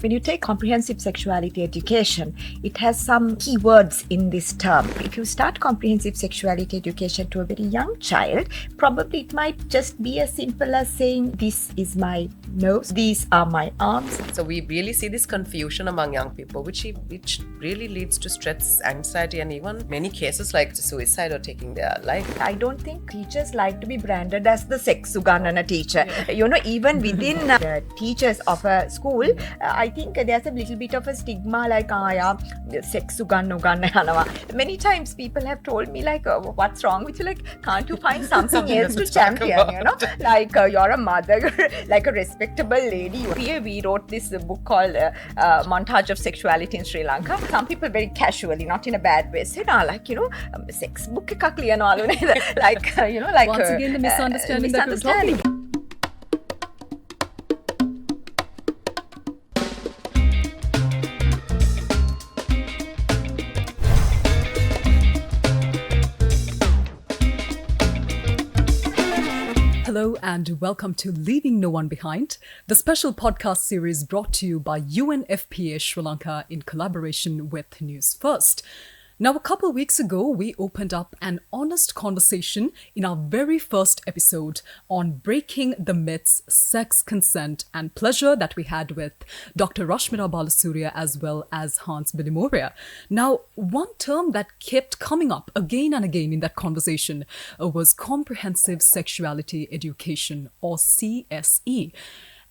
When you take comprehensive sexuality education, it has some key words in this term. If you start comprehensive sexuality education to a very young child, probably it might just be as simple as saying, this is my nose, these are my arms. So we really see this confusion among young people, which really leads to stress, anxiety, and even many cases like suicide or taking their life. I don't think teachers like to be branded as the sex suganana teacher. Even within the teachers of a school, I think there's a little bit of a stigma like, sex suganna yanawa. Many times people have told me like, what's wrong with you? Like, can't you find something else to champion, Like you're a mother, like a respectable lady. We wrote this book called Montage of Sexuality in Sri Lanka. Some people very casually, not in a bad way, said, sex book ekak liyanawalu neda. Like, once again the misunderstanding that we're talking about. Hello and welcome to Leaving No One Behind, the special podcast series brought to you by UNFPA Sri Lanka in collaboration with NewsFirst. Now, a couple of weeks ago, we opened up an honest conversation in our very first episode on breaking the myths, sex, consent, and pleasure that we had with Dr. Rashmira Balasurya as well as Hans Bilimoria. Now, one term that kept coming up again and again in that conversation was comprehensive sexuality education, or CSE.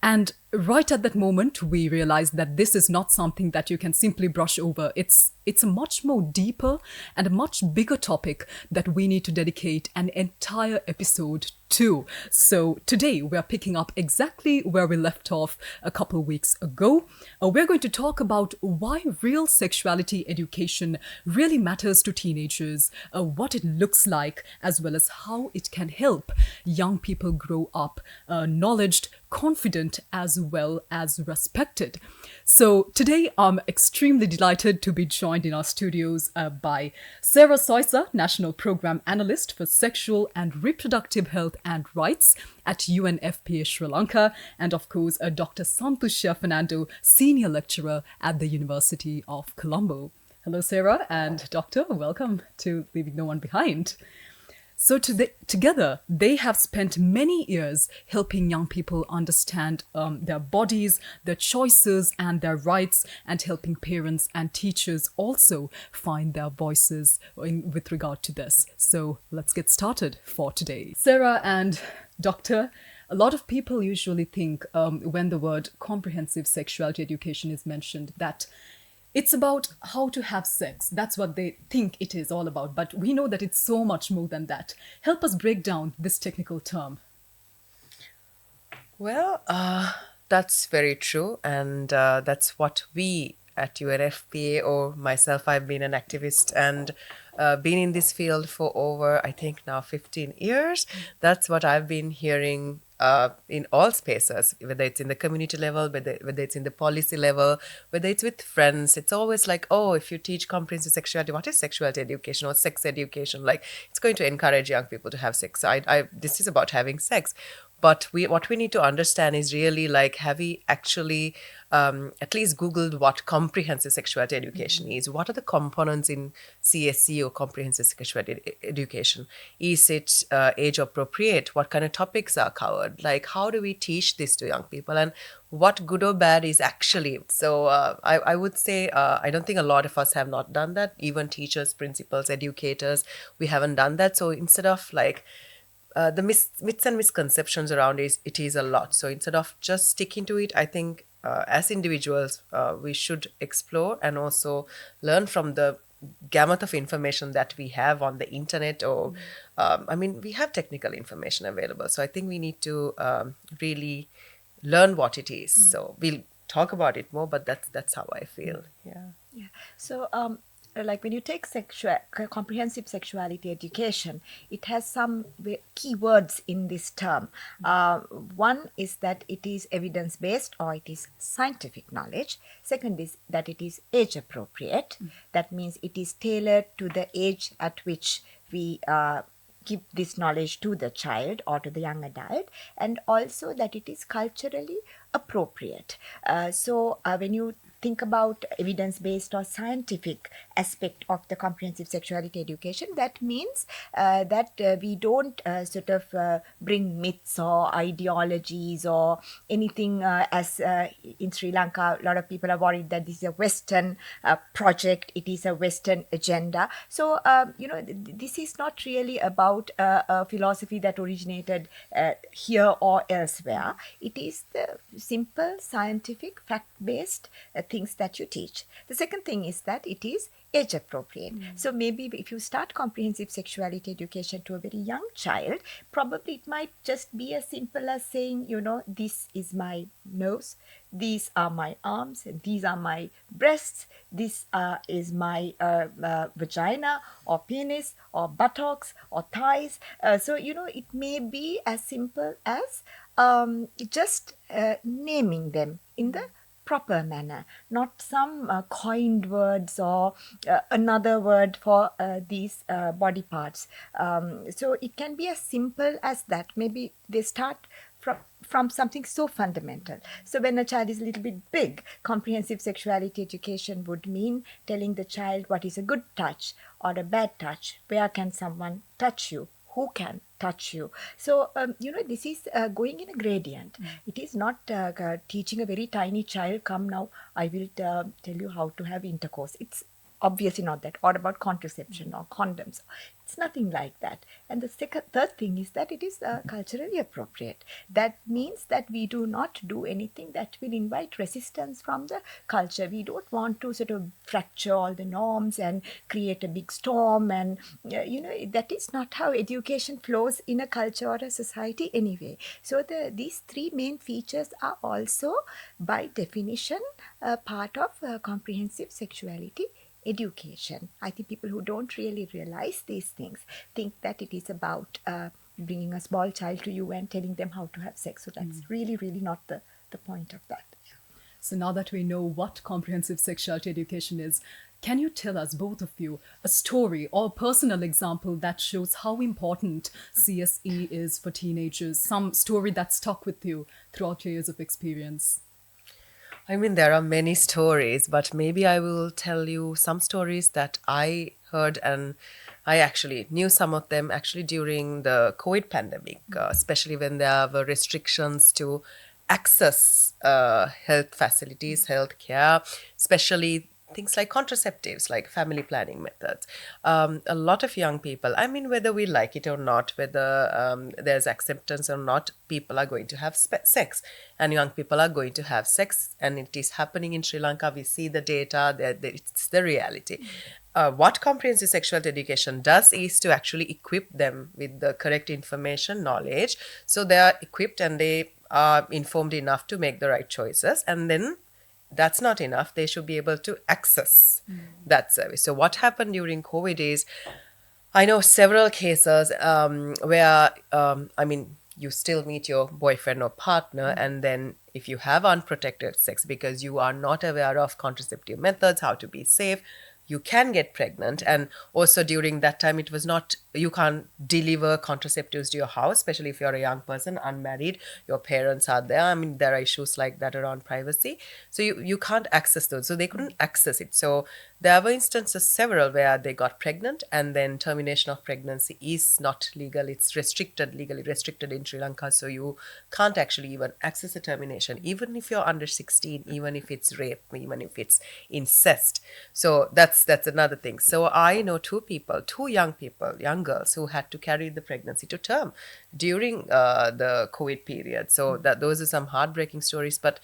And right at that moment, we realized that this is not something that you can simply brush over. It's a much more deeper and a much bigger topic that we need to dedicate an entire episode to. So today we are picking up exactly where we left off a couple of weeks ago. We're going to talk about why real sexuality education really matters to teenagers, what it looks like, as well as how it can help young people grow up knowledgeable, confident, as well as respected. So today I'm extremely delighted to be joined in our studios by Sarah Soisa, National Program Analyst for Sexual and Reproductive Health and Rights at UNFPA Sri Lanka, and of course Dr. Santusha Fernando, Senior Lecturer at the University of Colombo. Hello Sarah and Doctor, welcome to Leaving No One Behind. So together, they have spent many years helping young people understand their bodies, their choices, and their rights, and helping parents and teachers also find their voices with regard to this. So let's get started for today. Sarah and Doctor, a lot of people usually think when the word comprehensive sexuality education is mentioned that it's about how to have sex. That's what they think it is all about. But we know that it's so much more than that. Help us break down this technical term. Well, that's very true. And that's what we at UNFPA, or myself, I've been an activist and been in this field for over, I think now 15 years. That's what I've been hearing in all spaces, whether it's in the community level, whether it's in the policy level, whether it's with friends. It's always like, oh, if you teach comprehensive sexuality, what is sexuality education or sex education? Like, it's going to encourage young people to have sex. This is about having sex. But what we need to understand is really like, have we actually at least Googled what comprehensive sexuality education is? What are the components in CSE or comprehensive sexuality education? Is it age appropriate? What kind of topics are covered? Like, how do we teach this to young people? And what good or bad is actually? So I would say I don't think a lot of us have not done that. Even teachers, principals, educators, we haven't done that. So instead of like, the myths and misconceptions around it is a lot. So instead of just sticking to it, I think as individuals, we should explore and also learn from the gamut of information that we have on the internet, or we have technical information available. So I think we need to really learn what it is. So we'll talk about it more, but that's how I feel. Yeah. So like when you take comprehensive sexuality education, it has some key words in this term. One is that it is evidence-based, or it is scientific knowledge. Second is that it is age-appropriate. That means it is tailored to the age at which we give this knowledge to the child or to the young adult, and also that it is culturally appropriate. When you think about evidence-based or scientific aspect of the comprehensive sexuality education, that means that we don't bring myths or ideologies or anything as in Sri Lanka, a lot of people are worried that this is a Western project, it is a Western agenda. So, this is not really about a philosophy that originated here or elsewhere. It is the simple, scientific, fact-based things that you teach. The second thing is that it is age appropriate. So maybe if you start comprehensive sexuality education to a very young child, probably it might just be as simple as saying, this is my nose, these are my arms, and these are my breasts, this is my vagina or penis or buttocks or thighs. It may be as simple as just naming them in the proper manner, not some coined words or another word for these body parts. So it can be as simple as that. Maybe they start from something so fundamental. So when a child is a little bit big, comprehensive sexuality education would mean telling the child what is a good touch or a bad touch. Where can someone touch you? Who can touch you? So, this is going in a gradient. It is not teaching a very tiny child, come now, I will tell you how to have intercourse. It's obviously not that. Or about contraception or condoms. It's nothing like that. And the third thing is that it is culturally appropriate. That means that we do not do anything that will invite resistance from the culture. We don't want to sort of fracture all the norms and create a big storm. And, that is not how education flows in a culture or a society anyway. So these three main features are also, by definition, part of comprehensive sexuality education. I think people who don't really realize these things think that it is about bringing a small child to you and telling them how to have sex. So that's really, really not the point of that. So now that we know what comprehensive sexuality education is, can you tell us, both of you, a story or a personal example that shows how important CSE is for teenagers? Some story that stuck with you throughout your years of experience? I mean, there are many stories, but maybe I will tell you some stories that I heard, and I actually knew some of them actually during the COVID pandemic, especially when there were restrictions to access health facilities, health care, especially things like contraceptives, like family planning methods. A lot of young people, I mean, whether we like it or not, whether there's acceptance or not, people are going to have sex, and young people are going to have sex, and it is happening in Sri Lanka. We see the data, it's the reality. What comprehensive sexuality education does is to actually equip them with the correct information, knowledge, so they are equipped and they are informed enough to make the right choices. And then that's not enough. They should be able to access that service. So what happened during COVID is, I know several cases where, you still meet your boyfriend or partner, and then if you have unprotected sex because you are not aware of contraceptive methods, how to be safe, you can get pregnant. And also during that time, it was not, you can't deliver contraceptives to your house, especially if you're a young person, unmarried, your parents are there. I mean, there are issues like that around privacy. So you can't access those. So they couldn't access it. So there were instances, several, where they got pregnant, and then termination of pregnancy is not legal. It's restricted, legally restricted in Sri Lanka. So you can't actually even access a termination, even if you're under 16, even if it's rape, even if it's incest. So that's another thing. So I know two young girls who had to carry the pregnancy to term during the COVID period. So those are some heartbreaking stories, but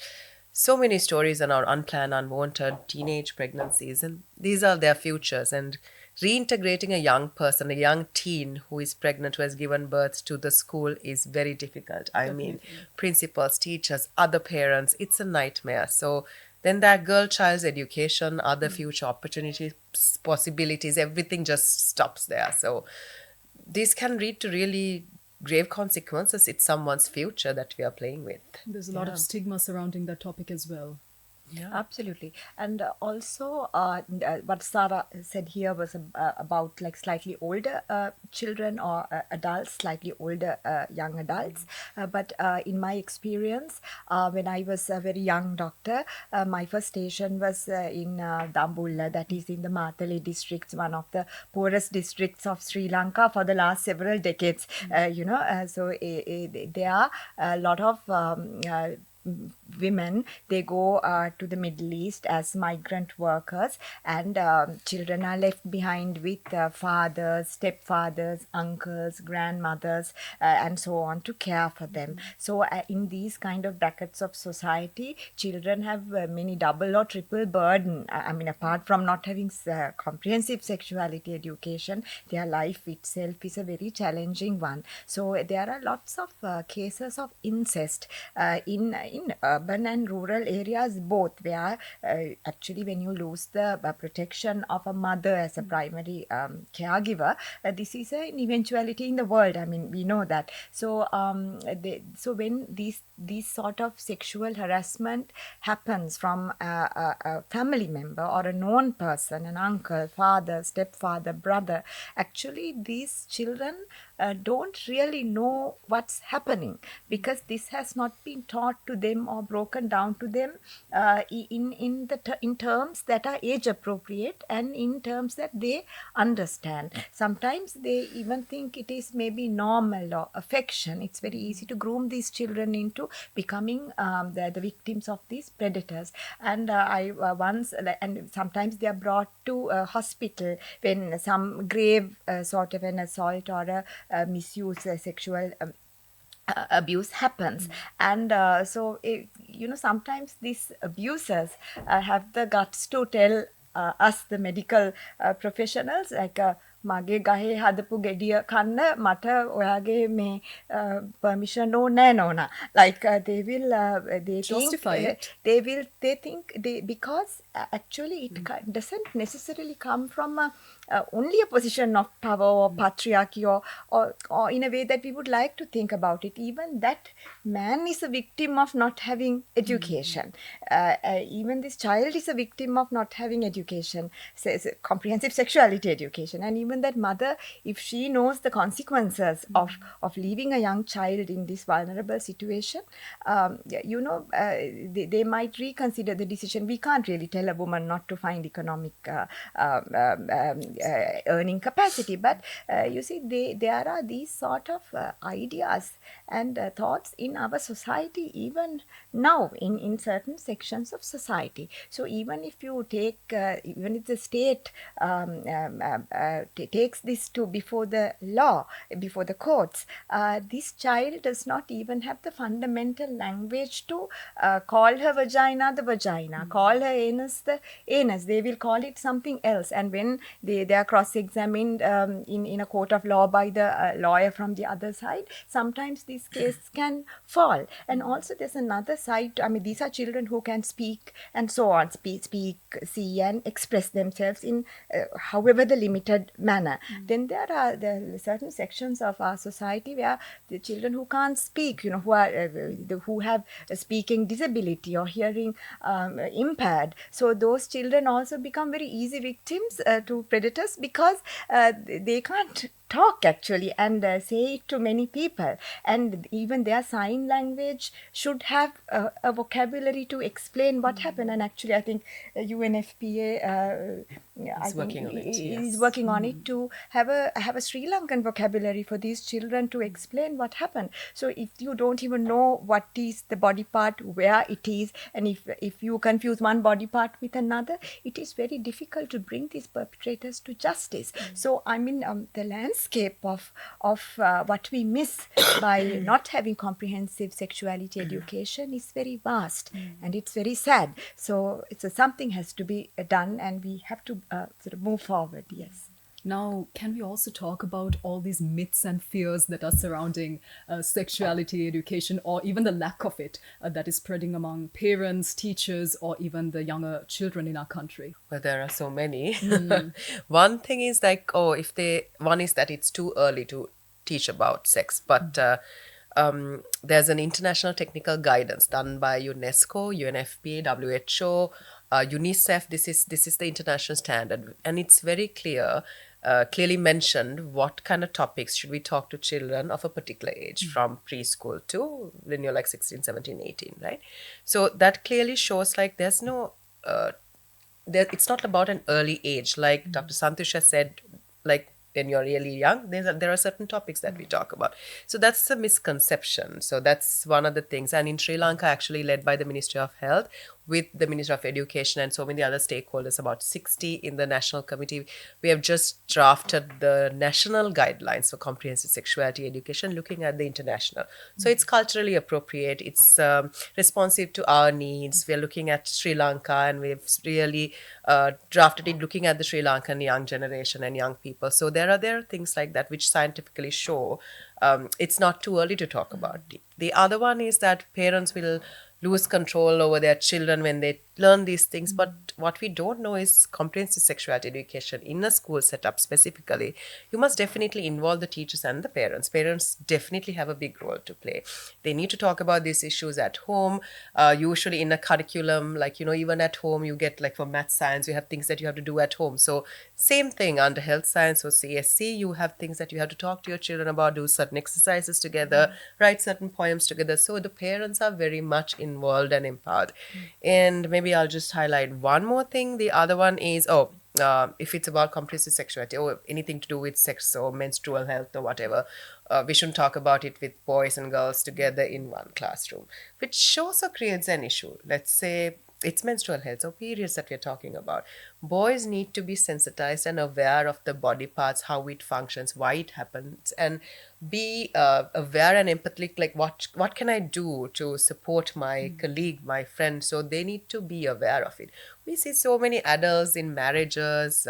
so many stories around unplanned, unwanted teenage pregnancies, and these are their futures. And reintegrating a young person, a young teen who is pregnant, who has given birth to the school, is very difficult. I mean, principals, teachers, other parents, it's a nightmare. So then that girl child's education, other future opportunities, possibilities, everything just stops there. So this can lead to really grave consequences. It's someone's future that we are playing with. There's a lot of stigma surrounding that topic as well. Absolutely. And also, what Sarah said here was about like slightly older children or adults, slightly older young adults. But in my experience, when I was a very young doctor, my first station was in Dambulla, that is in the Matale districts, one of the poorest districts of Sri Lanka for the last several decades. There are a lot of women, they go to the Middle East as migrant workers, and children are left behind with fathers, stepfathers, uncles, grandmothers, and so on to care for them. So in these kind of brackets of society, children have many double or triple burden. I mean, apart from not having comprehensive sexuality education, their life itself is a very challenging one. So there are lots of cases of incest in urban and rural areas both, where actually when you lose the protection of a mother as a primary caregiver, this is an eventuality in the world. I mean, we know that. So when these sort of sexual harassment happens from a family member or a known person, an uncle, father, stepfather, brother, actually these children don't really know what's happening, because this has not been taught to them or broken down to them in terms that are age appropriate and in terms that they understand. Sometimes they even think it is maybe normal or affection. It's very easy to groom these children into becoming the victims of these predators. And and sometimes they are brought to a hospital when some grave sort of an assault or a misuse, sexual abuse happens. And sometimes these abusers have the guts to tell us, the medical professionals, like මගේ ගහේ හදපු ගෙඩිය කන්න මට ඔයාගේ මේ permission ඕනේ නෝනා. Like they will they Justify think it. they think because actually it doesn't necessarily come from only a position of power or patriarchy or in a way that we would like to think about it. Even that man is a victim of not having education. Even this child is a victim of not having education, comprehensive sexuality education. And even that mother, if she knows the consequences of leaving a young child in this vulnerable situation, they might reconsider the decision. We can't really tell a woman not to find economic earning capacity, but you see, there are these sort of ideas and thoughts in our society even now in certain sections of society. So even if you take, even if the state takes this to before the law, before the courts, this child does not even have the fundamental language to call her vagina the vagina, call her anus the anus. They will call it something else. And when they are cross-examined in a court of law by the lawyer from the other side, sometimes this case can fall. And also there's another side. I mean, these are children who can speak and so on, speak, see and express themselves in however the limited manner. Then there are the certain sections of our society where the children who can't speak, who have a speaking disability or hearing impaired. So those children also become very easy victims to predators, because they can't talk actually and say it to many people, and even their sign language should have a vocabulary to explain what happened. And actually I think UNFPA is working on it, is working on it to have a Sri Lankan vocabulary for these children to explain what happened. So if you don't even know what is the body part, where it is, and if you confuse one body part with another, it is very difficult to bring these perpetrators to justice. So I mean, the landscape of what we miss by not having comprehensive sexuality education is very vast, and it's very sad. So something has to be done, and we have to sort of move forward. Yes. Now, can we also talk about all these myths and fears that are surrounding sexuality education, or even the lack of it that is spreading among parents, teachers, or even the younger children in our country? Well, there are so many. One thing is like, one is that it's too early to teach about sex, but there's an international technical guidance done by UNESCO, UNFPA, WHO, UNICEF. This is the international standard, and it's very clearly mentioned what kind of topics should we talk to children of a particular age, from preschool to when you're like 16, 17, 18, right? So that clearly shows like there's no it's not about an early age. Like Dr. Santusha said, like when you're really young, there are certain topics that we talk about. So that's a misconception. So that's one of the things. And in Sri Lanka, actually led by the Ministry of Health, with the Ministry of Education and so many other stakeholders, about 60 in the national committee, we have just drafted the national guidelines for comprehensive sexuality education, looking at the international. So it's culturally appropriate. It's responsive to our needs. We're looking at Sri Lanka, and we've really drafted it looking at the Sri Lankan young generation and young people. So there are things like that which scientifically show it's not too early to talk about it. The other one is that parents will lose control over their children when they learn these things. But what we don't know is comprehensive sexuality education in a school setup specifically. You must definitely involve the teachers and the parents. Parents definitely have a big role to play. They need to talk about these issues at home, usually in a curriculum, like, even at home, you get like for math science, you have things that you have to do at home. So same thing under health science or CSE, you have things that you have to talk to your children about, do certain exercises together, write certain poems together. So the parents are very much involved and empowered. And maybe I'll just highlight one more thing. The other one is, if it's about comprehensive sexuality or anything to do with sex or menstrual health or whatever, we shouldn't talk about it with boys and girls together in one classroom, which also creates an issue. Let's say it's menstrual health or periods that we're talking about. Boys need to be sensitized and aware of the body parts, how it functions, why it happens, and be aware and empathetic, like what can I do to support my colleague, my friend. So they need to be aware of it. We see so many adults in marriages,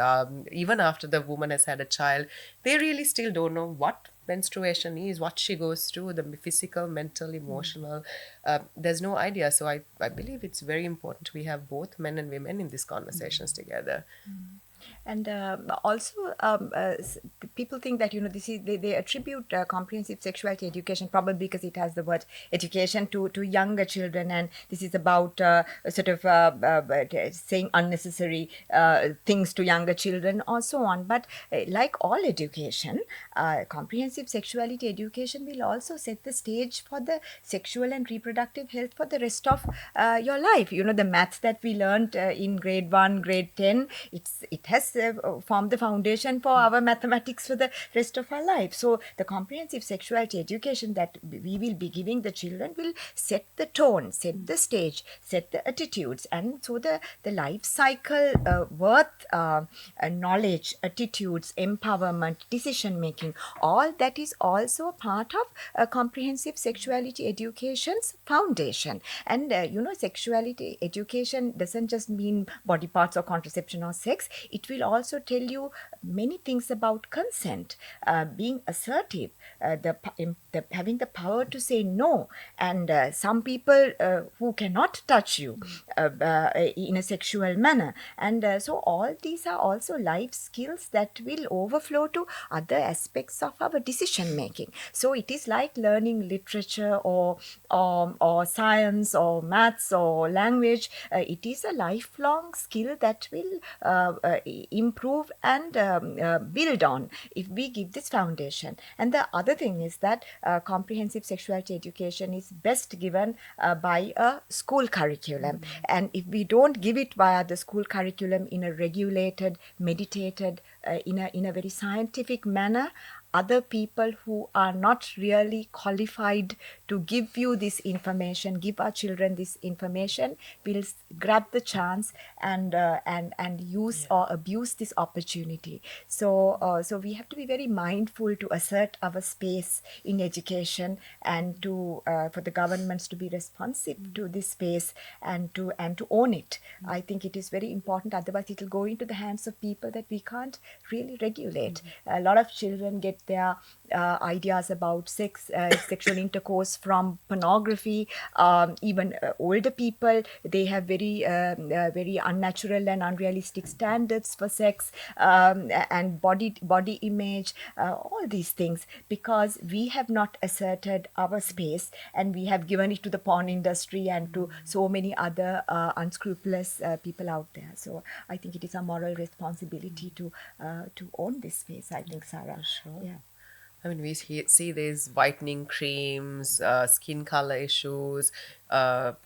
even after the woman has had a child, they really still don't know what menstruation is, what she goes through, the physical, mental, emotional. There's no idea. So I believe it's very important we have both men and women in these conversations together. And also, people think that they attribute comprehensive sexuality education probably because it has the word education to younger children, and this is about saying unnecessary things to younger children or so on. But like all education, comprehensive sexuality education will also set the stage for the sexual and reproductive health for the rest of your life. The maths that we learned in grade 1, grade 10, it has formed the foundation for our mathematics for the rest of our life. So the comprehensive sexuality education that we will be giving the children will set the tone, set the stage, set the attitudes, and so the life cycle worth knowledge, attitudes, empowerment, decision making, all that is also a part of comprehensive sexuality education's foundation. And sexuality education doesn't just mean body parts or contraception or sex. It will also tell you many things about consent, being assertive, having the power to say no, and some people who cannot touch you in a sexual manner. And so all these are also life skills that will overflow to other aspects of our decision making. So it is like learning literature or science or maths or language. It is a lifelong skill that will improve and build on if we give this foundation. And the other thing is that comprehensive sexuality education is best given by a school curriculum. And if we don't give it via the school curriculum in a regulated, meditated, in a very scientific manner, other people who are not really qualified to give you this information, give our children this information, will grab the chance and use or abuse this opportunity. So we have to be very mindful to assert our space in education, and to for the governments to be responsive to this space and to own it. I think it is very important. Otherwise, it will go into the hands of people that we can't really regulate. A lot of children get their ideas about sex, sexual intercourse from pornography. Even older people, they have very unnatural and unrealistic standards for sex, and body image, all these things, because we have not asserted our space, and we have given it to the porn industry and to so many other unscrupulous people out there. So I think it is a moral responsibility to own this space, I think, Sarah. Sure. Yeah. I mean, we see these whitening creams, skin color issues,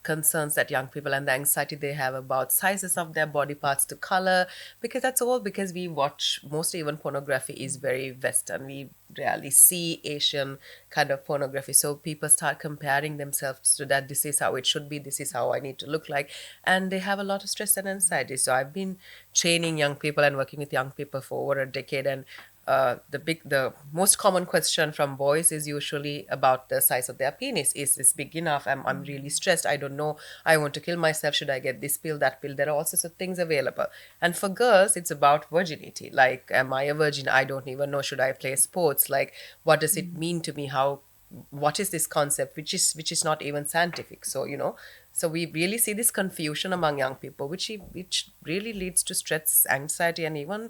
concerns that young people and the anxiety they have about sizes of their body parts to color, because that's all because we watch, mostly even pornography is very Western. We rarely see Asian kind of pornography. So people start comparing themselves to that. This is how it should be. This is how I need to look like. And they have a lot of stress and anxiety. So I've been training young people and working with young people for over a decade, and the most common question from boys is usually about the size of their penis. Is this big enough? I'm really stressed. I don't know. I want to kill myself. Should I get this pill, that pill? There are all sorts of things available. And for girls, it's about virginity. Like, am I a virgin? I don't even know. Should I play sports? Like, what does it mean to me? What is this concept, which is not even scientific? So, so we really see this confusion among young people, which really leads to stress, anxiety, and even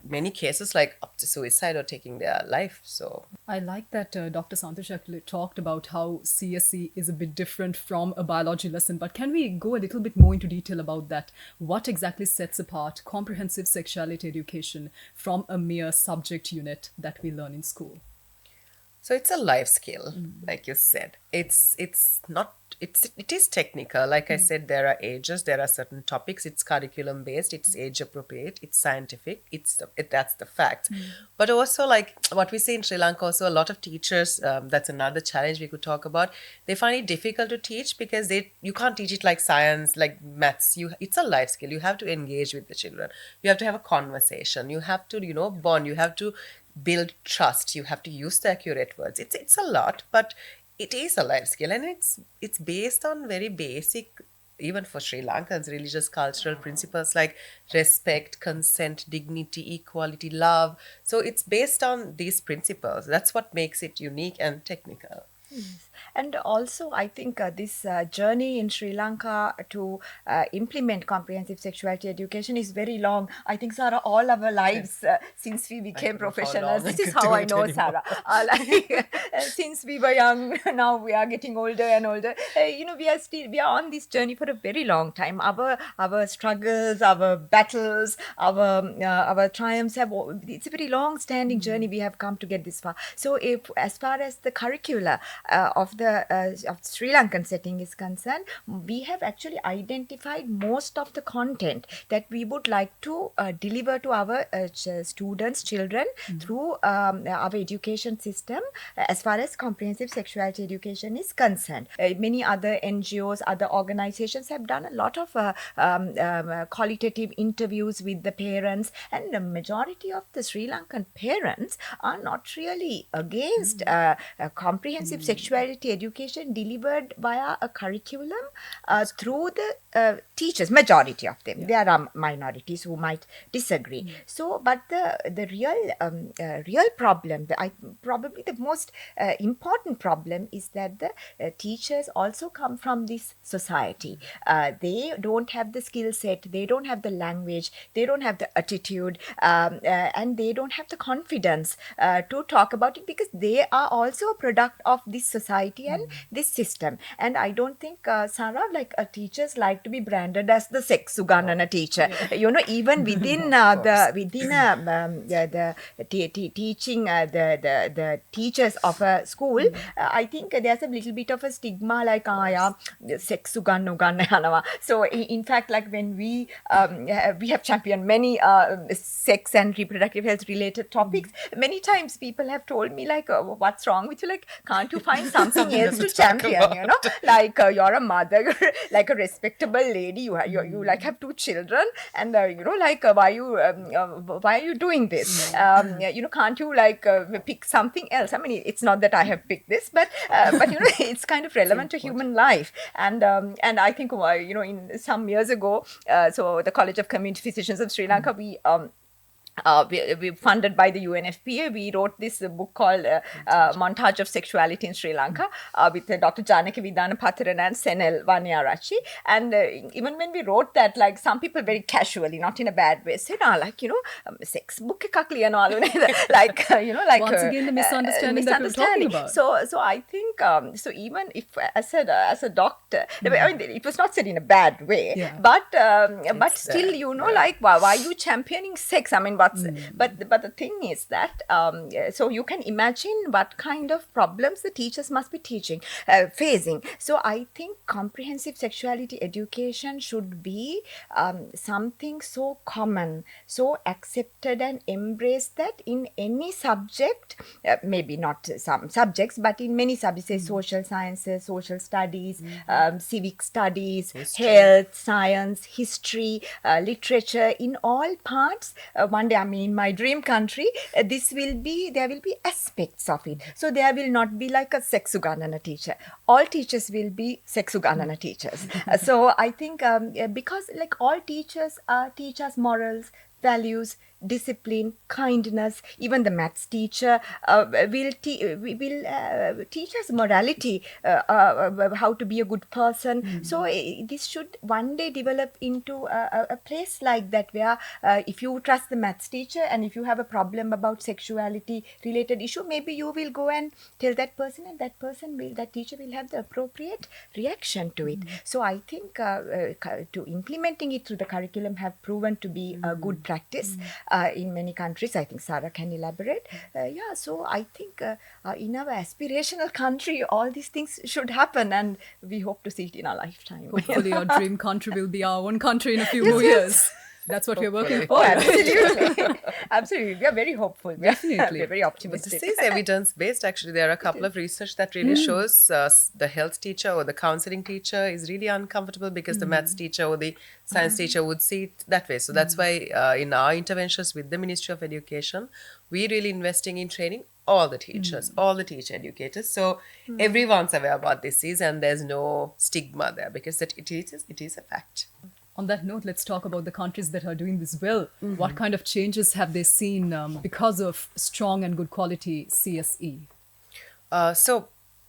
many cases like up to suicide or taking their life. So I like that Dr. Santosh actually talked about how CSE is a bit different from a biology lesson, but can we go a little bit more into detail about that? What exactly sets apart comprehensive sexuality education from a mere subject unit that we learn in school? So it's a life skill, like you said. It is technical. Like I said, there are ages, there are certain topics. It's curriculum based, it's age appropriate, it's scientific. That's the fact. But also, like what we see in Sri Lanka, also a lot of teachers. That's another challenge we could talk about. They find it difficult to teach because you can't teach it like science, like maths. It's a life skill. You have to engage with the children. You have to have a conversation. You have to bond. You have to build trust. You have to use the accurate words. It's a lot, but it is a life skill, and it's based on very basic, even for Sri Lankans, religious cultural principles like respect, consent, dignity, equality, love. So it's based on these principles. That's what makes it unique and technical. Yes. And also, I think this journey in Sri Lanka to implement comprehensive sexuality education is very long. I think, Sarah, all our lives since we became professionals, this is how I know, Sarah. Since we were young, now we are getting older and older. We are on this journey for a very long time. Our struggles, our battles, our triumphs it's a very long-standing journey we have come to get this far. So, as far as the curricula of Sri Lankan setting is concerned, we have actually identified most of the content that we would like to deliver to our students, children, through our education system as far as comprehensive sexuality education is concerned. Many other NGOs, other organizations have done a lot of qualitative interviews with the parents, and the majority of the Sri Lankan parents are not really against comprehensive sexuality education delivered via a curriculum through the teachers, majority of them. There are minorities who might disagree. So, but the real problem, probably the most important problem, is that the teachers also come from this society. They don't have the skill set, they don't have the language, they don't have the attitude, and they don't have the confidence to talk about it, because they are also a product of this society and this system. And I don't think, Sarah, like teachers like to be branded as the sex Suganana teacher. Even within teaching the teachers of a school, I think there's a little bit of a stigma, like sex Suganna. So in fact, like when we have championed many sex and reproductive health related topics, many times people have told me, like, what's wrong with you? Like, can't you find something else to champion? Like you're a mother, you're like a respectable lady. You like have 2 children, and like why are you doing this? Can't you like pick something else? I mean, it's not that I have picked this, but it's kind of relevant to human life. And I think in some years ago, so the College of Community Physicians of Sri Lanka, we we funded by the UNFPA. We wrote this book called Montage of Sexuality in Sri Lanka with Dr. Janaki Vidana Patharan and Senel Vanyarachi. And even when we wrote that, like some people very casually, not in a bad way, said, like, sex book ekak liyanawalu neda." Like, like Once again, the misunderstanding that we were talking about. So I think, so even if as a doctor, I mean, it was not said in a bad way, Yeah. but still, like, why are you championing sex? I mean, but the thing is that so you can imagine what kind of problems the teachers must be facing. So I think comprehensive sexuality education should be something so common, so accepted and embraced that in any subject, maybe not some subjects, but in many subjects, say social sciences, social studies, civic studies, health, science, history, literature, in all parts. One day, I mean, in my dream country, there will be aspects of it. So there will not be like a sexuganana teacher. All teachers will be sexuganana teachers. So I think because like all teachers teach us morals, values, discipline, kindness. Even the maths teacher will teach us morality, how to be a good person. So this should one day develop into a place like that, where if you trust the maths teacher and if you have a problem about sexuality related issue, maybe you will go and tell that person, and that teacher will have the appropriate reaction to it. So I think to implementing it through the curriculum have proven to be a good practice in many countries. I think Sarah can elaborate. So I think in our aspirational country, all these things should happen, and we hope to see it in our lifetime. Hopefully, our dream country will be our own country in a few more years. That's what we're working for. Oh, absolutely. Absolutely. We are very hopeful. Definitely. We're very But optimistic. this is evidence-based. Actually, there are a couple of research that really shows the health teacher or the counseling teacher is really uncomfortable because the maths teacher or the science teacher would see it that way. So that's why in our interventions with the Ministry of Education, we're really investing in training all the teachers, all the teacher educators. So everyone's aware about this and there's no stigma there because it is a fact. On that note, let's talk about the countries that are doing this well. What kind of changes have they seen because of strong and good quality CSE? So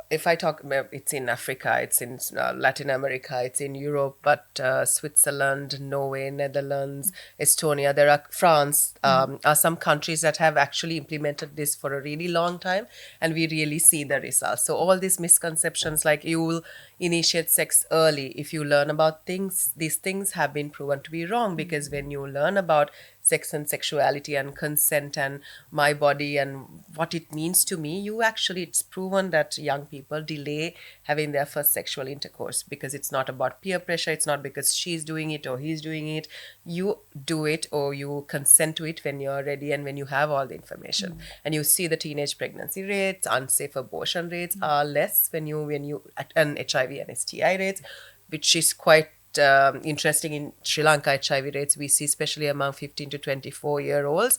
if I talk, it's in Africa, it's in Latin America, it's in Europe, but Switzerland, Norway, Netherlands, Estonia, there are France, are some countries that have actually implemented this for a really long time, and we really see the results. So all these misconceptions, like you will initiate sex early if you learn about things, these things have been proven to be wrong, because when you learn about sex and sexuality and consent and my body and what it means to me, it's proven that young people delay having their first sexual intercourse because it's not about peer pressure. It's not because she's doing it or he's doing it. You do it or you consent to it when you're ready and when you have all the information. And you see the teenage pregnancy rates, unsafe abortion rates are less when you and HIV and STI rates, which is quite interesting. In Sri Lanka, HIV rates we see, especially among 15 to 24-year-olds,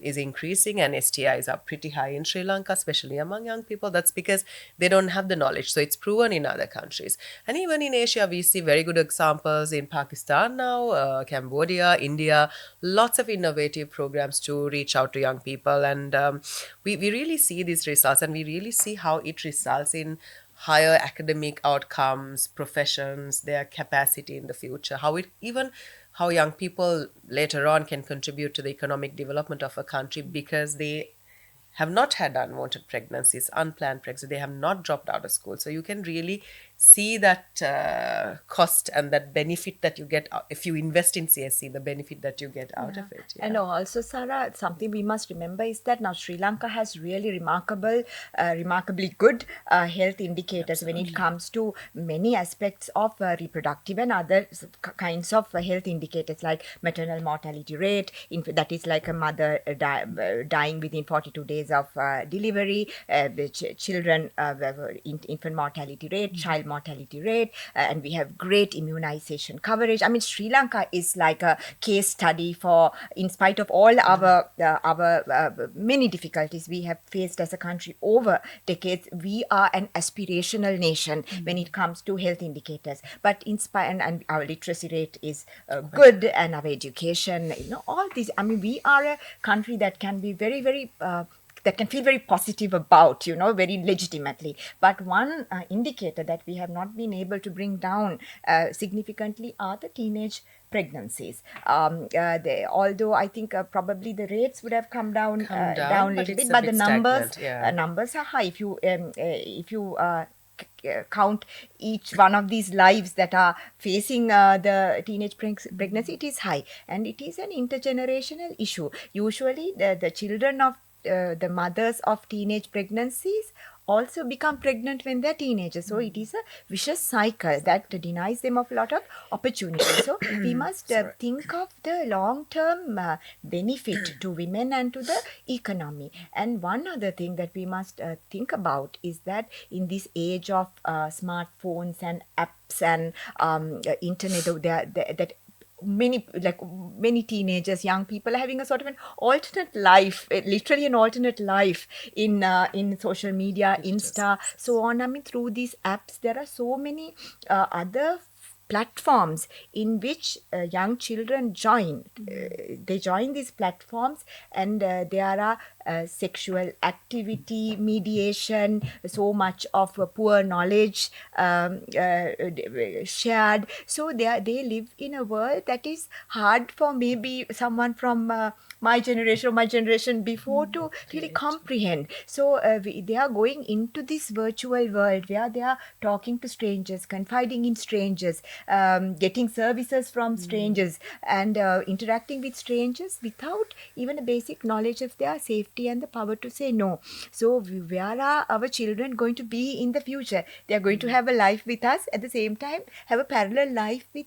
is increasing, and STIs are pretty high in Sri Lanka, especially among young people. That's because they don't have the knowledge. So it's proven in other countries. And even in Asia, we see very good examples in Pakistan now, Cambodia, India, lots of innovative programs to reach out to young people. And we really see these results, and we really see how it results in higher academic outcomes, professions, their capacity in the future, how young people later on can contribute to the economic development of a country because they have not had unwanted pregnancies, unplanned pregnancies, they have not dropped out of school. So you can really see that cost and that benefit that you get if you invest in CSE, the benefit that you get out of it. And also, Sarah, something we must remember is that now Sri Lanka has really remarkably good health indicators when it comes to many aspects of reproductive and other kinds of health indicators, like maternal mortality rate, that is like a mother dying within 42 days of delivery, children, infant mortality rate, child mortality rate, and we have great immunization coverage. I mean, Sri Lanka is like a case study for, in spite of all our many difficulties we have faced as a country over decades, we are an aspirational nation when it comes to health indicators. But in spite, and our literacy rate is good, and our education, all these. I mean, we are a country that can be very, very that can feel very positive about, very legitimately. But one indicator that we have not been able to bring down significantly are the teenage pregnancies. Although I think probably the rates would have come down a but little it's bit, a but bit the numbers stagnant, numbers are high. If you count each one of these lives that are facing the teenage pregnancy, it is high, and it is an intergenerational issue. Usually, the children of the mothers of teenage pregnancies also become pregnant when they're teenagers. So it is a vicious cycle that denies them of a lot of opportunities. So we must think of the long-term benefit to women and to the economy. And one other thing that we must think about is that in this age of smartphones and apps and internet, that many teenagers, young people are having a sort of an alternate life, literally an alternate life in social media, Insta, so on. I mean, through these apps, there are so many other platforms in which young children join. They join these platforms, and there are sexual activity, mediation, so much of poor knowledge shared. So they live in a world that is hard for maybe someone from my generation or my generation before to really comprehend. So they are going into this virtual world where they are talking to strangers, confiding in strangers, getting services from strangers, and interacting with strangers without even a basic knowledge of their safety and the power to say no. So where are our children going to be in the future? They are going to have a life with us, at the same time have a parallel life with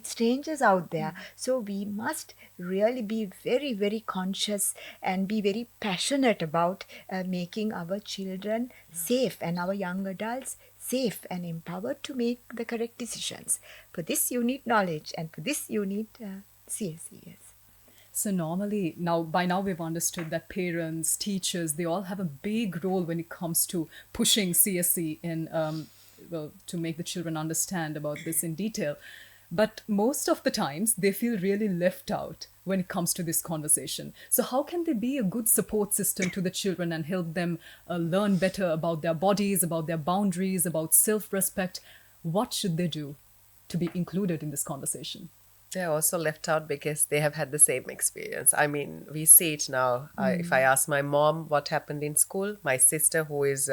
strangers out there. So we must really be very, very conscious and be very passionate about making our children safe and our young adults safe and empowered to make the correct decisions. For this you need knowledge, and for this you need CSE. Yes. So normally, by now we've understood that parents, teachers, they all have a big role when it comes to pushing CSE in, to make the children understand about this in detail. But most of the times, they feel really left out when it comes to this conversation. So how can they be a good support system to the children and help them learn better about their bodies, about their boundaries, about self-respect? What should they do to be included in this conversation? They're also left out because they have had the same experience. I mean, we see it now. If I ask my mom what happened in school, my sister, who is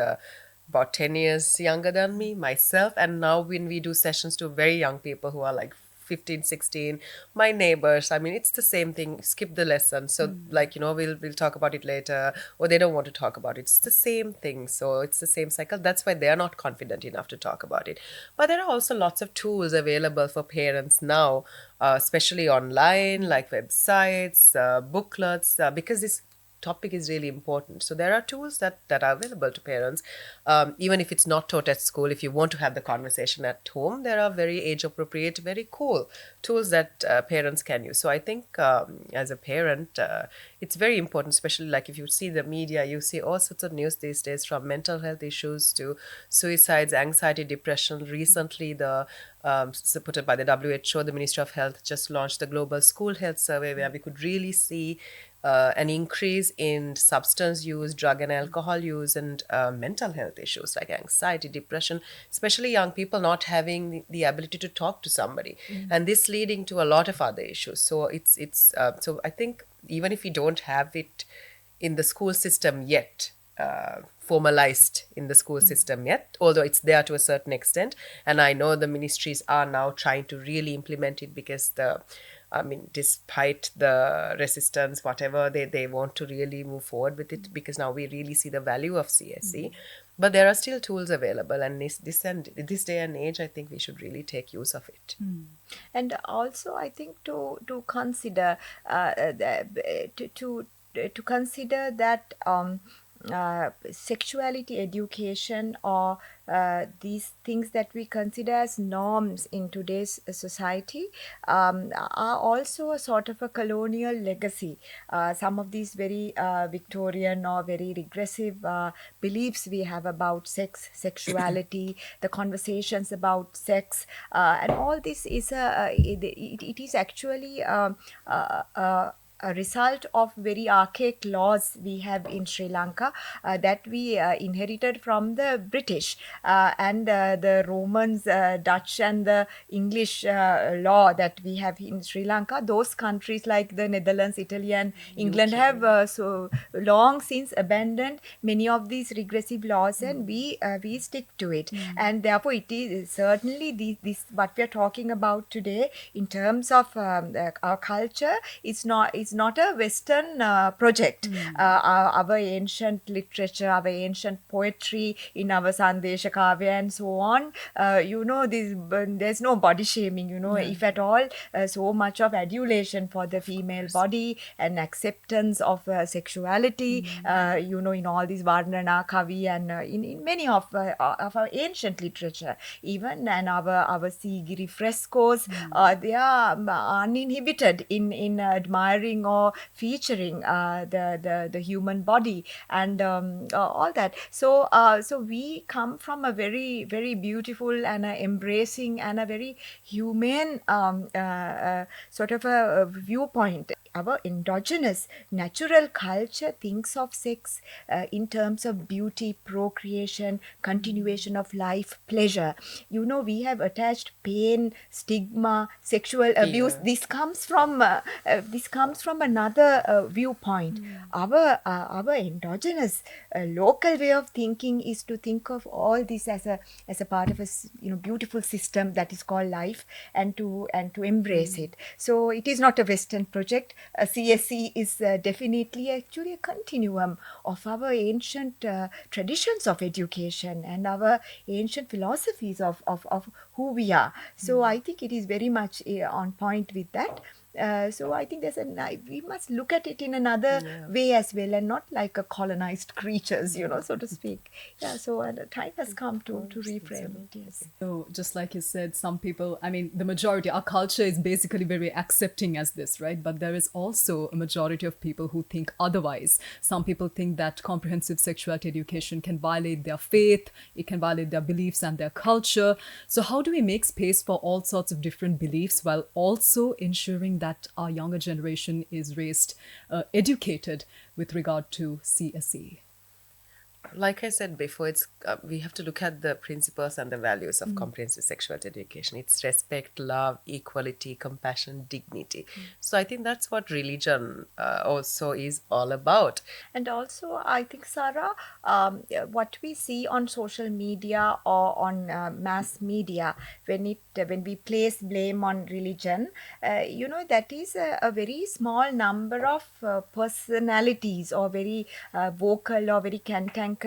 about 10 years younger than me, myself, and now when we do sessions to very young people who are like 15, 16, my neighbors, I mean, it's the same thing. Skip the lesson. So we'll talk about it later, or they don't want to talk about it. It's the same thing. So it's the same cycle. That's why they're not confident enough to talk about it. But there are also lots of tools available for parents now, especially online, like websites, booklets, because this topic is really important. So there are tools that are available to parents. Even if it's not taught at school, if you want to have the conversation at home, there are very age appropriate, very cool tools that parents can use. So I think as a parent, it's very important, especially like if you see the media, you see all sorts of news these days, from mental health issues to suicides, anxiety, depression. Recently, supported by the WHO, the Ministry of Health just launched the Global School Health Survey, where we could really see an increase in substance use, drug and alcohol use, and mental health issues like anxiety, depression, especially young people not having the ability to talk to somebody, and this leading to a lot of other issues. So so I think even if we don't have it in the school system yet, formalized in the school system yet, although it's there to a certain extent, and I know the ministries are now trying to really implement it, because despite the resistance, whatever, they want to really move forward with it, because now we really see the value of CSE. But there are still tools available, and this day and age, I think we should really take use of it. And also, I think to consider to consider that sexuality education or these things that we consider as norms in today's society are also a sort of a colonial legacy. Some of these very Victorian or very regressive beliefs we have about sex, sexuality, the conversations about sex, and all this is it is actually a result of very archaic laws we have in Sri Lanka that we inherited from the British and the Romans, Dutch, and the English law that we have in Sri Lanka. Those countries like the Netherlands, Italy, and England have so long since abandoned many of these regressive laws, and we stick to it. And therefore, it is certainly this what we are talking about today in terms of our culture. It's not a Western project. Our ancient literature, our ancient poetry in our Sandesha Kavya and so on, there's no body shaming, if at all, so much of adulation for the female body and acceptance of sexuality, in all these Varnana, Kavi, and in many of our ancient literature, even, and our Sigiri frescoes, they are uninhibited in admiring or featuring the human body and all that. So we come from a very, very beautiful and embracing and a very humane sort of a viewpoint. Our endogenous natural culture thinks of sex in terms of beauty, procreation, continuation of life, pleasure. We have attached pain, stigma, sexual abuse. This comes from another viewpoint. Our endogenous local way of thinking is to think of all this as a part of a beautiful system that is called life, and to embrace it. So it is not a Western project. CSE is definitely actually a continuum of our ancient traditions of education and our ancient philosophies of who we are. So I think it is very much on point with that. So I think we must look at it in another way as well, and not like a colonized creatures, so to speak. Yeah. So the time has come to reframe it. Yes. So just like you said, some people, I mean, the majority, our culture is basically very accepting as this, right? But there is also a majority of people who think otherwise. Some people think that comprehensive sexuality education can violate their faith, it can violate their beliefs and their culture. So how do we make space for all sorts of different beliefs while also ensuring that our younger generation is raised educated with regard to CSE? Like I said before, it's we have to look at the principles and the values of comprehensive sexuality education. It's respect, love, equality, compassion, dignity. So I think that's what religion also is all about. And also, I think, Sarah, what we see on social media or on mass media, when we place blame on religion, that is a very small number of personalities, or very vocal or very cantankerous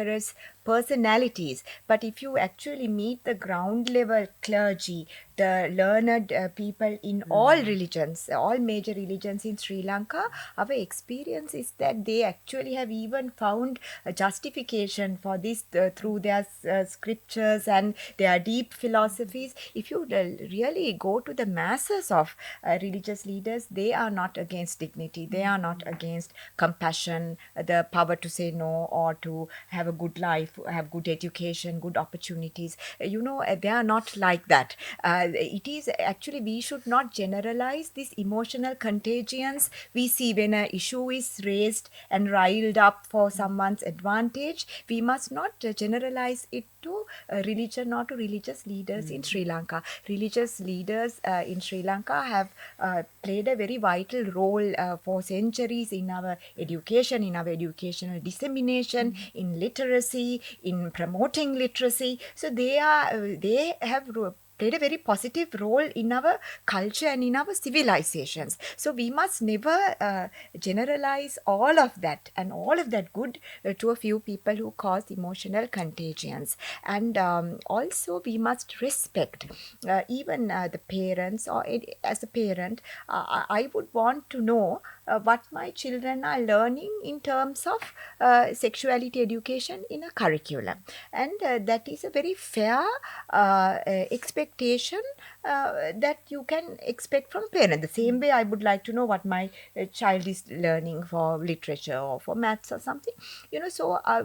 personalities. But if you actually meet the ground level clergy, the learned people in all religions, all major religions in Sri Lanka, our experience is that they actually have even found a justification for this through their scriptures and their deep philosophies. If you really go to the masses of religious leaders, they are not against dignity, they are not against compassion, the power to say no, or to have a good life, have good education, good opportunities. They are not like that. It is actually, we should not generalize these emotional contagions we see when an issue is raised and riled up for someone's advantage. We must not generalize it to religion or to religious leaders in Sri Lanka. Religious leaders in Sri Lanka have played a very vital role for centuries in our education, in our educational dissemination, in literacy, in promoting literacy. So they have played a very positive role in our culture and in our civilizations. So we must never generalize all of that and all of that good to a few people who cause emotional contagions. And also we must respect even the parents, or as a parent, I would want to know what my children are learning in terms of sexuality education in a curriculum. And that is a very fair expectation that you can expect from parents. The same way I would like to know what my child is learning for literature or for maths or something. So a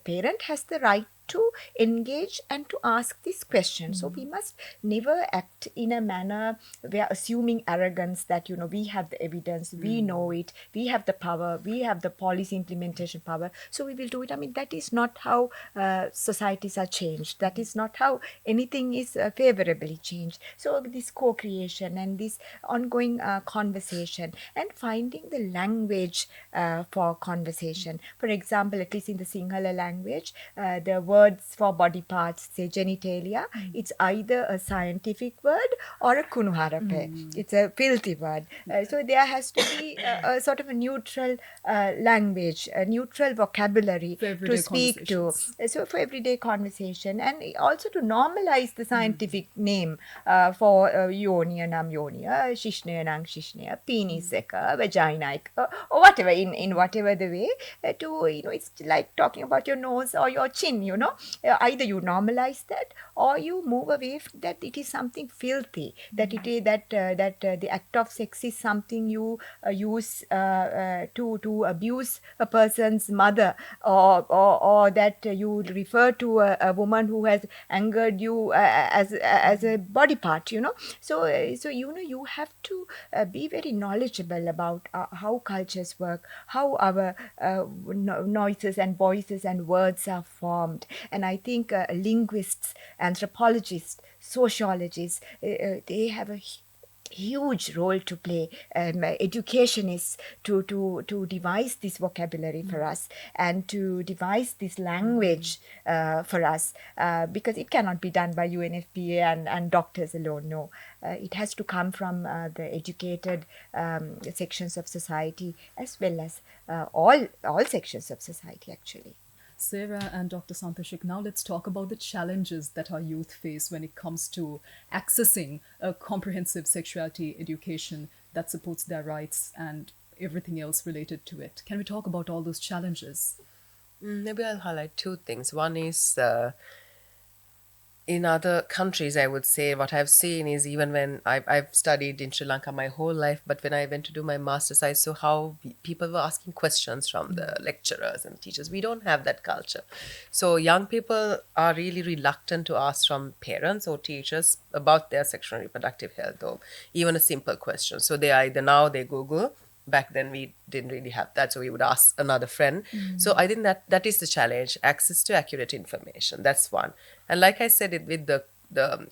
parent has the right to engage and to ask this question. So we must never act in a manner where assuming arrogance that we have the evidence, we know it, we have the power, we have the policy implementation power, so we will do it. I mean, that is not how societies are changed. That is not how anything is favorably changed. So this co-creation and this ongoing conversation and finding the language for conversation. For example, at least in the Sinhala language, the words for body parts, say genitalia, it's either a scientific word or a kunuharape. It's a filthy word. So there has to be a sort of a neutral language, a neutral vocabulary For everyday to speak to. So for everyday conversation, and also to normalize the scientific name for yonia nam yonia, shishneya nam shishneya, penis eka, vagina eka, or whatever, in whatever the way, to, it's like talking about your nose or your chin, either you normalize that or you move away from that. It is something filthy, that it is that the act of sex is something you use to abuse a person's mother, or that you refer to a woman who has angered you as a body part. So you have to be very knowledgeable about how cultures work, how our noises and voices and words are formed. And I think linguists, anthropologists, sociologists, they have a huge role to play, educationists, to devise this vocabulary for us and to devise this language for us, because it cannot be done by UNFPA and doctors alone. No, it has to come from the educated sections of society, as well as all sections of society, actually. Sarah and Dr. Santashik, now let's talk about the challenges that our youth face when it comes to accessing a comprehensive sexuality education that supports their rights and everything else related to it. Can we talk about all those challenges? Maybe I'll highlight two things. One is in other countries, I would say what I've seen is, even when I've studied in Sri Lanka my whole life, but when I went to do my master's, I saw how people were asking questions from the lecturers and teachers. We don't have that culture. So young people are really reluctant to ask from parents or teachers about their sexual and reproductive health, or even a simple question. So they Google. Back then we didn't really have that, so we would ask another friend. So I think that is the challenge: access to accurate information. That's one. And like I said, with the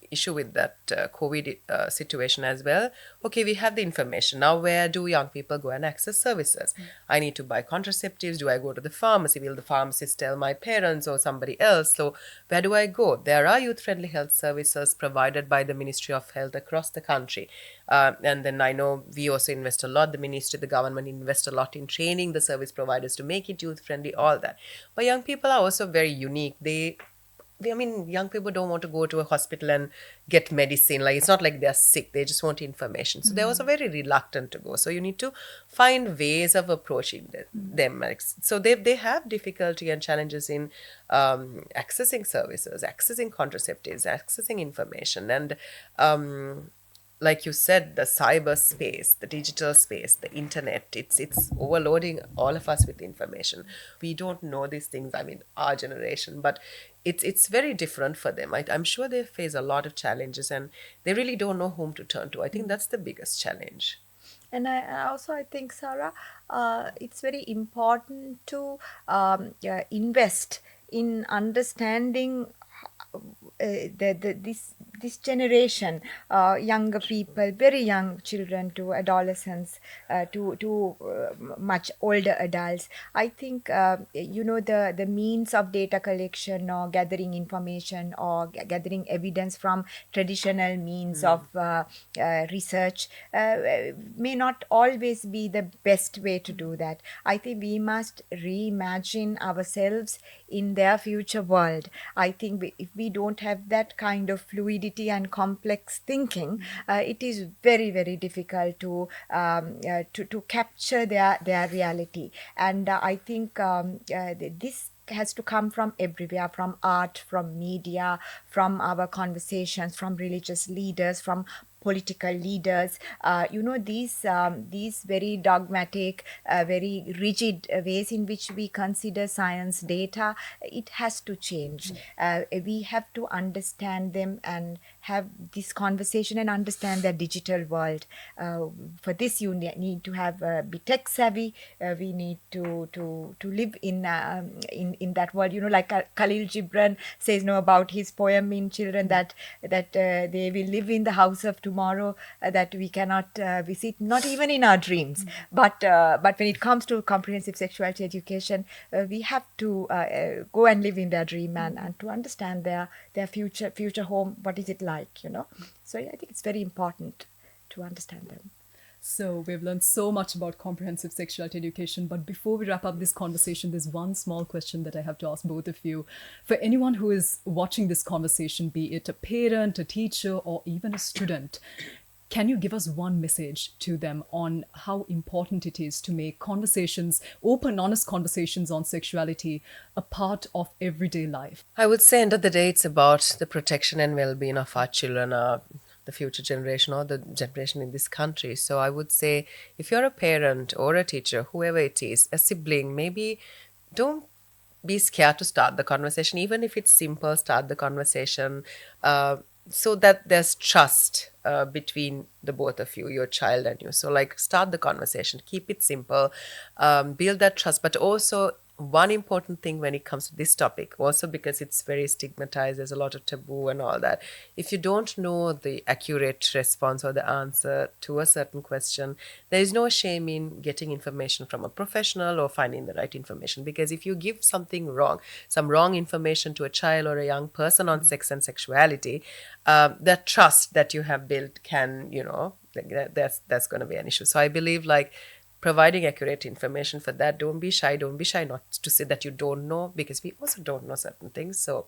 issue with that COVID situation as well. Okay, we have the information now. Where do young people go and access services? I need to buy contraceptives. Do I go to the pharmacy? Will the pharmacist tell my parents or somebody else? So where do I go? There are youth-friendly health services provided by the Ministry of Health across the country. And then I know we also invest a lot. The ministry, the government invest a lot in training the service providers to make it youth-friendly, all that. But young people are also very unique. Young people don't want to go to a hospital and get medicine. Like, it's not like they're sick. They just want information. So they're also very reluctant to go. So you need to find ways of approaching them. So they have difficulty and challenges in accessing services, accessing contraceptives, accessing information. And like you said, the cyberspace, the digital space, the internet, it's overloading all of us with information. We don't know these things, our generation, but it's very different for them. I'm sure they face a lot of challenges and they really don't know whom to turn to. I think that's the biggest challenge. And I think, Sarah, it's very important to invest in understanding this generation, younger people, very young children to adolescents, to much older adults. I think the means of data collection or gathering information or gathering evidence from traditional means of research may not always be the best way to do that. I think we must reimagine ourselves in their future world. I think if we don't have that kind of fluidity creativity and complex thinking, it is very, very difficult to capture their reality. And I think this has to come from everywhere, from art, from media, from our conversations, from religious leaders, from political leaders. These very dogmatic, very rigid ways in which we consider science data, it has to change. We have to understand them and have this conversation and understand their digital world. For this, you need to have be tech savvy. We need to live in that world. Like Khalil Gibran says about his poem in Children, that they will live in the house of tomorrow that we cannot visit, not even in our dreams. But when it comes to comprehensive sexuality education, we have to go and live in their dream and to understand their future home. What is it like? So I think it's very important to understand them. So we've learned so much about comprehensive sexuality education, but before we wrap up this conversation, there's one small question that I have to ask both of you. For anyone who is watching this conversation, be it a parent, a teacher, or even a student, can you give us one message to them on how important it is to make conversations, open, honest conversations on sexuality, a part of everyday life? I would say, end of the day, it's about the protection and well-being of our children, the future generation or the generation in this country. So I would say, if you're a parent or a teacher, whoever it is, a sibling, maybe don't be scared to start the conversation. Even if it's simple, start the conversation so that there's trust between the both of you, your child and you. So like, start the conversation, keep it simple, build that trust. But also, one important thing when it comes to this topic, also because it's very stigmatized, there's a lot of taboo and all that. If you don't know the accurate response or the answer to a certain question, there is no shame in getting information from a professional or finding the right information. Because if you give something wrong, some wrong information to a child or a young person on sex and sexuality, that trust that you have built can, that's going to be an issue. So I believe, like, providing accurate information for that. Don't be shy not to say that you don't know, because we also don't know certain things. So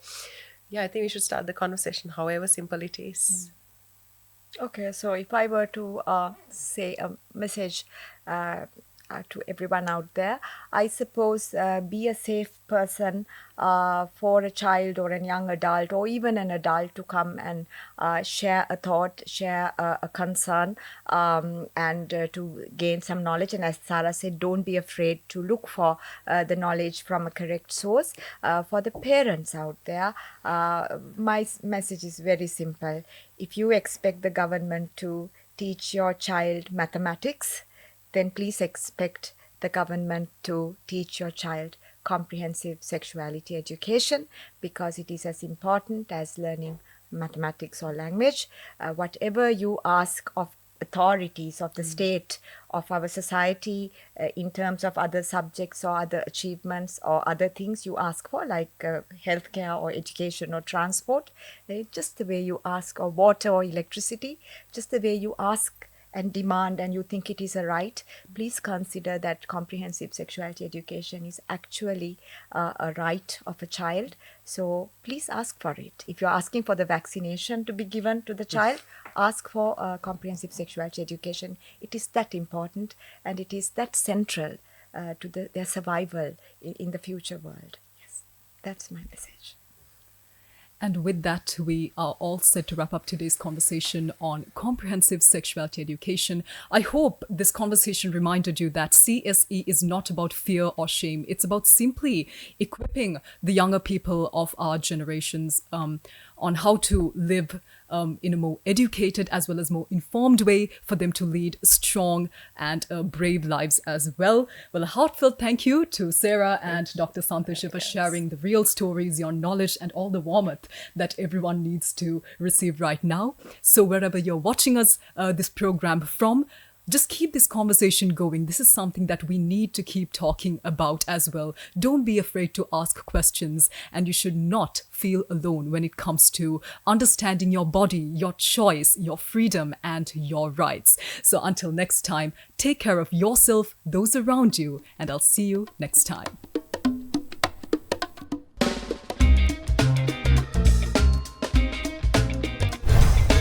yeah, I think we should start the conversation, however simple it is. Okay, so if I were to say a message to everyone out there, I suppose be a safe person for a child or a young adult or even an adult to come and share a thought, share a concern, and to gain some knowledge. And as Sarah said, don't be afraid to look for the knowledge from a correct source. For the parents out there, my message is very simple. If you expect the government to teach your child mathematics, then please expect the government to teach your child comprehensive sexuality education, because it is as important as learning mathematics or language. Whatever you ask of authorities of the state, of our society, in terms of other subjects or other achievements or other things you ask for, like healthcare or education or transport, just the way you ask, or water or electricity, just the way you ask and demand and you think it is a right, please consider that comprehensive sexuality education is actually a right of a child. So please ask for it. If you're asking for the vaccination to be given to the child, ask for comprehensive sexuality education. It is that important and it is that central to their survival in the future world. Yes, that's my message. And with that, we are all set to wrap up today's conversation on comprehensive sexuality education. I hope this conversation reminded you that CSE is not about fear or shame. It's about simply equipping the younger people of our generations on how to live in a more educated as well as more informed way for them to lead strong and brave lives as well. Well, a heartfelt thank you to Sarah and Dr. Santosha for sharing the real stories, your knowledge, and all the warmth that everyone needs to receive right now. So wherever you're watching us, this program from, just keep this conversation going. This is something that we need to keep talking about as well. Don't be afraid to ask questions, and you should not feel alone when it comes to understanding your body, your choice, your freedom, and your rights. So until next time, take care of yourself, those around you, and I'll see you next time.